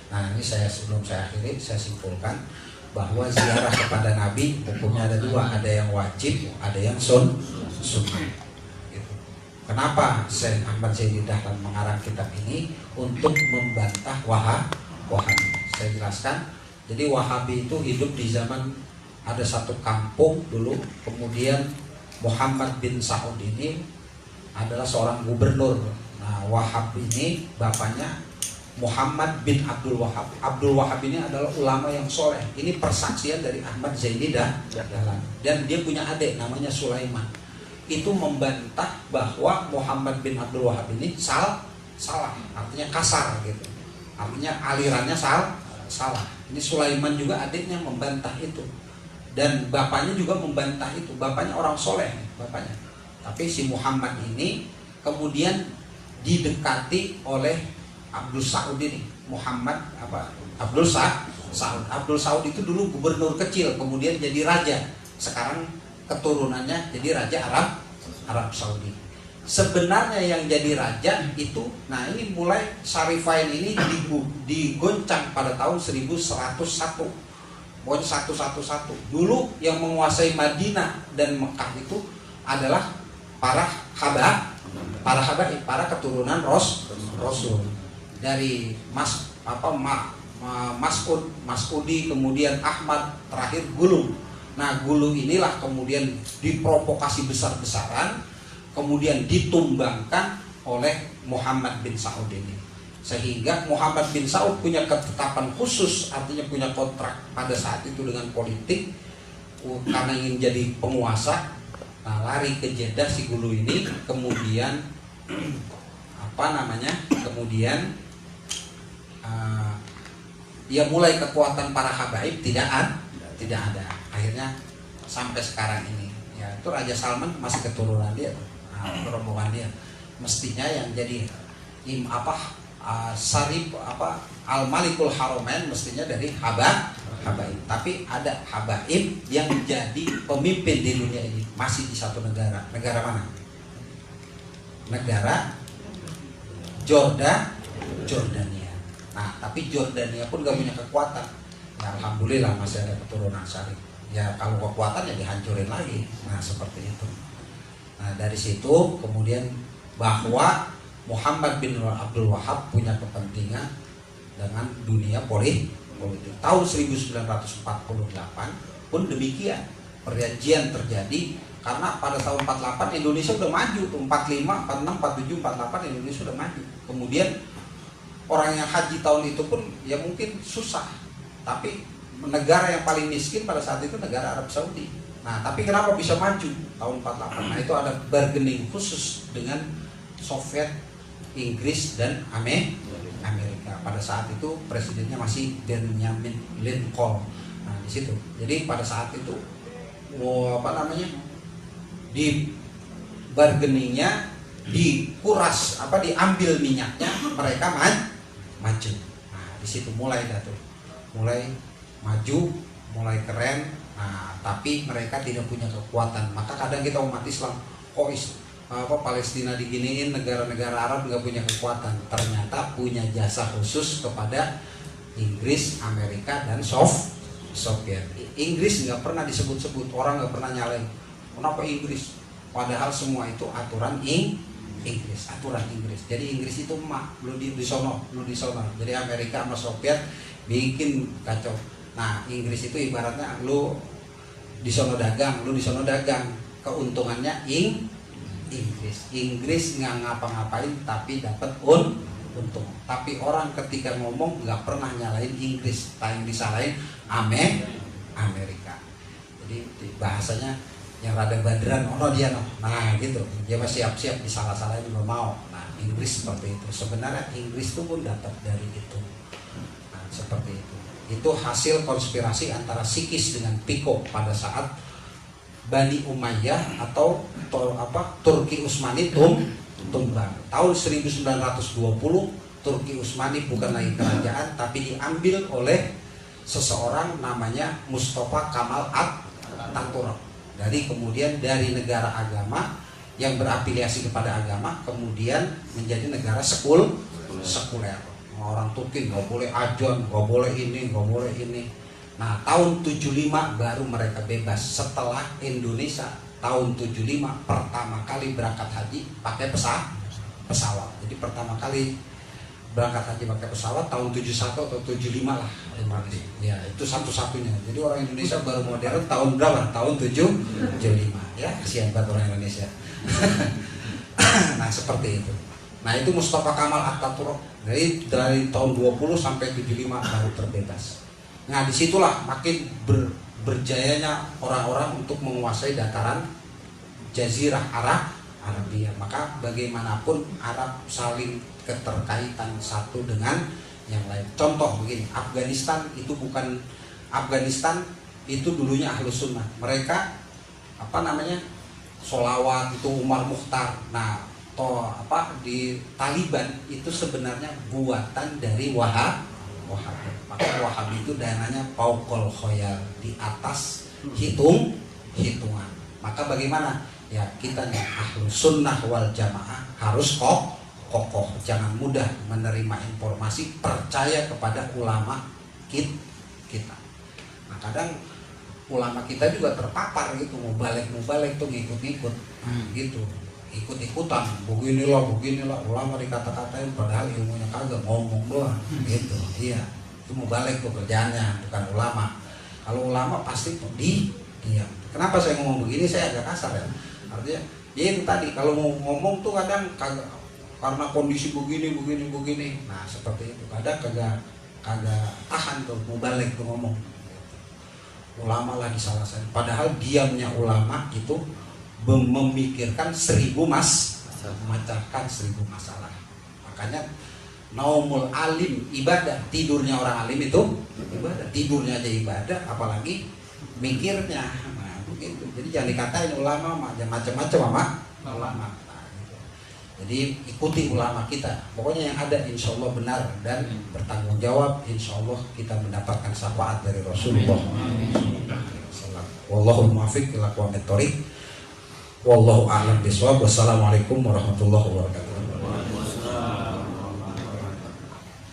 Nah ini sebelum saya akhiri, saya simpulkan bahwa ziarah kepada Nabi hukumnya ada dua, ada yang wajib, ada yang sunnah. Gitu. Kenapa Syekh Ahmad Zaidi Dahlan mengarang kitab ini? Untuk membantah Wahabi. Saya jelaskan. Jadi Wahabi itu hidup di zaman ada satu kampung dulu, kemudian Muhammad bin Saud ini adalah seorang gubernur. Nah Wahab ini bapaknya Muhammad bin Abdul Wahab. Abdul Wahab ini adalah ulama yang soleh. Ini persaksian dari Ahmad Zaidi Dahlan. Dan dia punya adik namanya Sulaiman. Itu membantah bahwa Muhammad bin Abdul Wahab ini salah, artinya kasar gitu. Artinya alirannya salah. Ini Sulaiman juga adiknya membantah itu. Dan bapaknya juga membantah itu. Bapaknya orang soleh, bapaknya. Tapi si Muhammad ini kemudian didekati oleh Abdul Saud ini, Abdul Saud. Abdul Saud itu dulu gubernur kecil, kemudian jadi raja. Sekarang keturunannya jadi raja Arab Saudi. Sebenarnya yang jadi raja itu, nah ini mulai Syarifain ini digoncang pada tahun 1101. Pokoknya 111. Dulu yang menguasai Madinah dan Mekah itu adalah para habaib, para keturunan Rasul. Dari Mas'udi, kemudian Ahmad, terakhir Gulu. Nah Gulu inilah kemudian diprovokasi besar-besaran, kemudian ditumbangkan oleh Muhammad bin Saud ini. Sehingga Muhammad bin Saud punya ketetapan khusus, artinya punya kontrak pada saat itu dengan politik, karena ingin jadi penguasa. Nah lari ke Jeddah si Gulu ini, kemudian kemudian ya mulai kekuatan para habaib tidak ada. Akhirnya sampai sekarang ini ya itu Raja Salman masih keturunan dia, rombongan dia. Mestinya yang jadi Al-Malikul Haramain mestinya dari habaib. Tapi ada habaib yang jadi pemimpin di dunia ini masih di satu negara. Negara mana? Negara Jordania. Nah, tapi Jordania pun gak punya kekuatan. Ya, alhamdulillah masih ada keturunan Syarif. Ya, kalau kekuatan ya dihancurin lagi. Nah, seperti itu. Nah, dari situ kemudian bahwa Muhammad bin Abdul Wahab punya kepentingan dengan dunia politik. Tahun 1948 pun demikian. Perjanjian terjadi karena pada tahun 48 Indonesia udah maju tuh, 45, 46, 47, 48 Indonesia udah maju. Kemudian orang yang haji tahun itu pun ya mungkin susah. Tapi negara yang paling miskin pada saat itu negara Arab Saudi. Nah, tapi kenapa bisa maju tahun 48? Nah, itu ada bargaining khusus dengan Soviet, Inggris dan Amerika. Pada saat itu presidennya masih Benjamin Lincoln. Nah, di situ. Jadi pada saat itu di bargainingnya dikuras, diambil minyaknya, mereka maju. Nah, di situ mulai maju, mulai keren. Nah, tapi mereka tidak punya kekuatan. Maka kadang kita umat Islam, Palestina diginiin, negara-negara Arab nggak punya kekuatan. Ternyata punya jasa khusus kepada Inggris, Amerika, dan Soviet. Inggris nggak pernah disebut-sebut, orang nggak pernah nyalain. Kenapa Inggris? Padahal semua itu aturan Inggris, aturan Inggris. Jadi Inggris itu lu di sono. Jadi Amerika sama Soviet bikin kacau. Nah, Inggris itu ibaratnya lu di sono dagang, keuntungannya Inggris nggak ngapa-ngapain tapi dapat untung. Tapi orang ketika ngomong nggak pernah nyalain Inggris, yang disalahin Amerika. Jadi bahasanya yang rada badran, dia nah gitu, dia masih siap-siap disalah-salahin belum mau. Nah, Inggris seperti itu. Sebenarnya Inggris itu pun dapat dari itu. Nah, seperti itu. Itu hasil konspirasi antara Sikis dengan Piko pada saat Bani Umayyah atau Turki Utsmani tumbang. Tahun 1920 Turki Utsmani bukan lagi kerajaan tapi diambil oleh seseorang namanya Mustafa Kemal Atatürk. Dari kemudian dari negara agama yang berafiliasi kepada agama kemudian menjadi negara sekuler. sama orang Turki, nggak boleh ajon, nggak boleh ini, nggak boleh ini. Nah tahun 75 baru mereka bebas, setelah Indonesia tahun 75 pertama kali berangkat haji pakai pesawat. Jadi pertama kali berangkat haji pakai pesawat tahun 71 atau 75 lah. Ya itu satu-satunya. Jadi orang Indonesia baru modern tahun berapa? Tahun 75. Ya kasihan banget orang Indonesia. Nah seperti itu. Nah itu Mustafa Kamal Atatürk dari tahun 20 sampai 75 baru terbebas. Nah disitulah makin berjayanya orang-orang untuk menguasai dataran Jazirah Arabia. Maka bagaimanapun Arab saling keterkaitan satu dengan yang lain. Contoh begini, Afghanistan itu dulunya Ahlus Sunnah. Mereka sholawat itu Umar Mukhtar. Nah di Taliban itu sebenarnya buatan dari Wahhabi. Maka Wahhabi itu dananya paukol khoyal, di atas hitungan. Maka bagaimana? Ya kita nih Ahlus Sunnah wal Jamaah harus kokoh, jangan mudah menerima informasi, percaya kepada ulama kita. Nah kadang ulama kita juga terpapar gitu, mau balik tuh ngikut-ngikut, gitu, ikut-ikutan, beginilah ulama dikata-katain padahal ilmunya kagak, ngomong doang, gitu. Iya, itu mau balik tuh kerjaannya, bukan ulama. Kalau ulama pasti diam. Kenapa saya ngomong begini? Saya agak kasar ya. Artinya, ya itu tadi kalau mau ngomong tuh kadang kagak, karena kondisi begini. Nah seperti itu, kadang kagak tahan tuh mau balik tuh ngomong. Ulama lagi salah saya. Padahal diamnya ulama itu memikirkan 1000 memecahkan 1000 masalah. Makanya naumul alim ibadah, tidurnya orang alim itu ibadah, tidurnya aja ibadah, apalagi mikirnya. Nah begitu. Jadi jangan dikatain ulama macam-macam ulama. Jadi ikuti ulama kita. Pokoknya yang ada insya Allah benar dan bertanggung jawab. Insya Allah kita mendapatkan syafaat dari Rasulullah. Wallahu muwaffiq ila aqwamit thoriq. Wallahu a'lam bishawab. Wassalamualaikum warahmatullahi wabarakatuh.